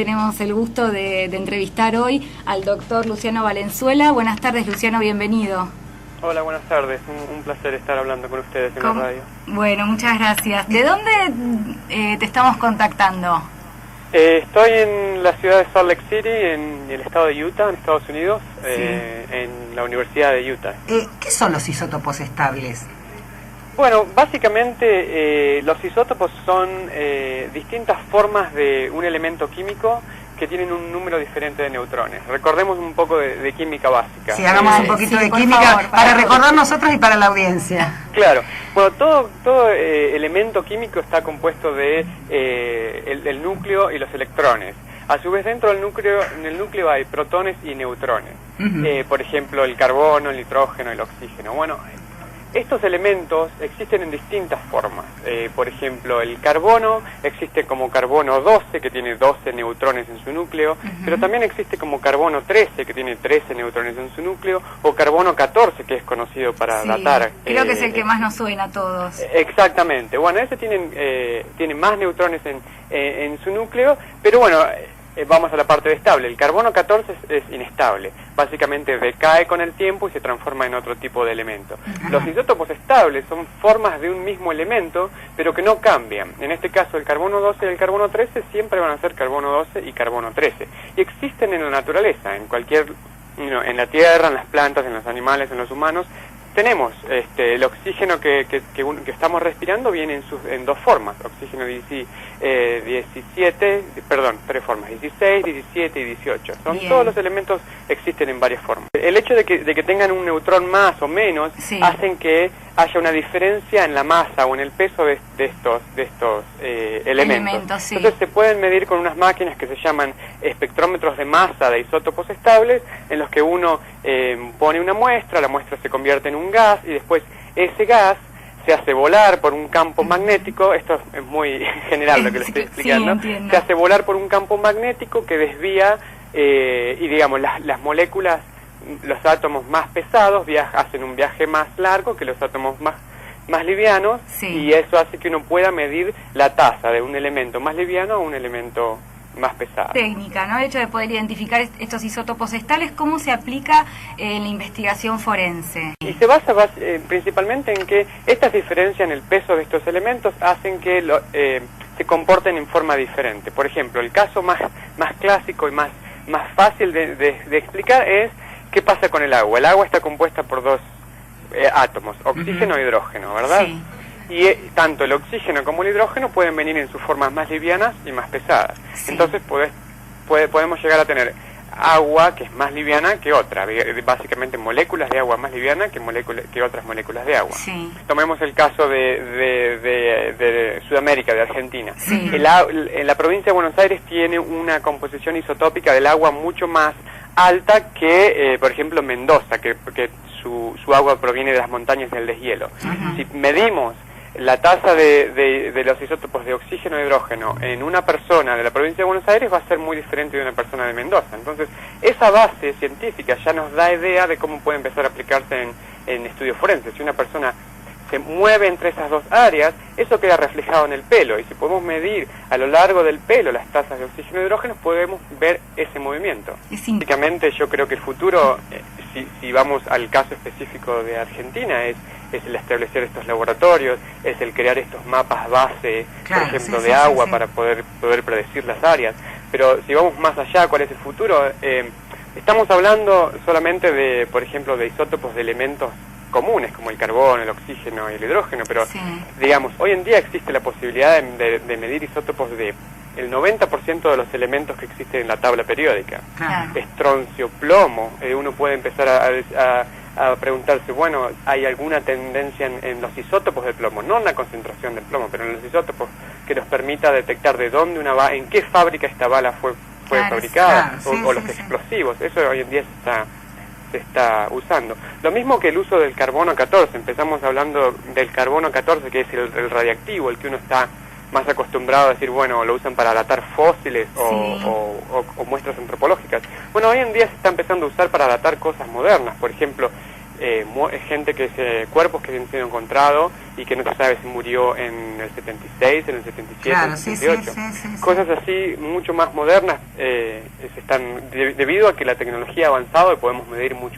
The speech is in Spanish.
tenemos el gusto de entrevistar hoy al doctor Luciano Valenzuela. Buenas tardes, Luciano, bienvenido. Hola, buenas tardes. Un placer estar hablando con ustedes en la radio. Bueno, muchas gracias. ¿De dónde te estamos contactando? Estoy en la ciudad de Salt Lake City, en el estado de Utah, en Estados Unidos, Sí. en la Universidad de Utah. ¿Qué son los isótopos estables? Bueno, básicamente los isótopos son distintas formas de un elemento químico que tienen un número diferente de neutrones. Recordemos un poco de química básica. Sí, hagamos un poquito de por química favor, para recordar nosotros y para la audiencia. Claro. Bueno, todo elemento químico está compuesto de el núcleo y los electrones. A su vez, dentro del núcleo, en el núcleo hay protones y neutrones. Por ejemplo, el carbono, el nitrógeno, el oxígeno. Bueno, estos elementos existen en distintas formas. Por ejemplo, el carbono existe como carbono 12, que tiene 12 neutrones en su núcleo, pero también existe como carbono 13, que tiene 13 neutrones en su núcleo, o carbono 14, que es conocido para datar. Creo que es el que más nos suena a todos. Exactamente. Bueno, ese tiene más neutrones en su núcleo, pero bueno, vamos a la parte de estable. El carbono 14 es inestable. Básicamente decae con el tiempo y se transforma en otro tipo de elemento. Los isótopos estables son formas de un mismo elemento, pero que no cambian. En este caso, el carbono 12 y el carbono 13 siempre van a ser carbono 12 y carbono 13. Y existen en la naturaleza, en en la tierra, en las plantas, en los animales, en los humanos. Tenemos el oxígeno que estamos respirando viene en dos formas, oxígeno 16, 17 y 18. Bien. Todos los elementos existen en varias formas. El hecho de que tengan un neutrón más o menos hacen que haya una diferencia en la masa o en el peso de estos elementos. Sí. Entonces se pueden medir con unas máquinas que se llaman espectrómetros de masa de isótopos estables, en los que uno pone una muestra, la muestra se convierte en un gas y después ese gas se hace volar por un campo magnético. Esto es muy general lo que le estoy explicando. Se hace volar por un campo magnético que desvía y digamos las moléculas, los átomos más pesados hacen un viaje más largo que los átomos más livianos, y eso hace que uno pueda medir la tasa de un elemento más liviano a un elemento más pesado. Técnica, ¿no? El hecho de poder identificar estos isótopos estables, ¿cómo se aplica en la investigación forense? Y se basa principalmente en que estas diferencias en el peso de estos elementos hacen que se comporten en forma diferente. Por ejemplo, el caso más clásico y más fácil de explicar es qué pasa con el agua. El agua está compuesta por dos átomos, oxígeno e hidrógeno, ¿verdad? Sí. Y tanto el oxígeno como el hidrógeno pueden venir en sus formas más livianas y más pesadas. Sí. Entonces podemos llegar a tener agua que es más liviana que otra, básicamente moléculas de agua más liviana que otras moléculas de agua. Sí. Tomemos el caso de Sudamérica, de Argentina. Sí. En la provincia de Buenos Aires tiene una composición isotópica del agua mucho más alta que, por ejemplo, Mendoza, que su agua proviene de las montañas del deshielo. Si medimos la tasa de los isótopos de oxígeno e hidrógeno en una persona de la provincia de Buenos Aires va a ser muy diferente de una persona de Mendoza. Entonces, esa base científica ya nos da idea de cómo puede empezar a aplicarse en estudios forenses. Si una persona se mueve entre esas dos áreas, eso queda reflejado en el pelo, y si podemos medir a lo largo del pelo las tasas de oxígeno y hidrógeno, podemos ver ese movimiento. Básicamente yo creo que el futuro, si vamos al caso específico de Argentina, es el establecer estos laboratorios, es el crear estos mapas base, Claro, por ejemplo, de agua para poder predecir las áreas. Pero si vamos más allá, ¿cuál es el futuro? Estamos hablando solamente de, por ejemplo, de isótopos de elementos comunes como el carbono, el oxígeno y el hidrógeno, pero digamos, hoy en día existe la posibilidad de medir isótopos de el 90% de los elementos que existen en la tabla periódica. Claro. Estroncio, plomo, uno puede empezar a preguntarse, bueno, ¿hay alguna tendencia en los isótopos de plomo? No en la concentración del plomo, pero en los isótopos que nos permita detectar de dónde en qué fábrica esta bala fue fabricada, o los explosivos. Eso hoy en día se está usando. Lo mismo que el uso del carbono 14. Empezamos hablando del carbono 14, que es el radiactivo, el que uno está más acostumbrado a decir, bueno, lo usan para datar fósiles o muestras antropológicas. Bueno, hoy en día se está empezando a usar para datar cosas modernas. Por ejemplo, gente cuerpos que han sido encontrados y que no se sabe si murió en el 76, en el 77, claro, en el 78. sí. Cosas así mucho más modernas debido a que la tecnología ha avanzado y podemos medir mucho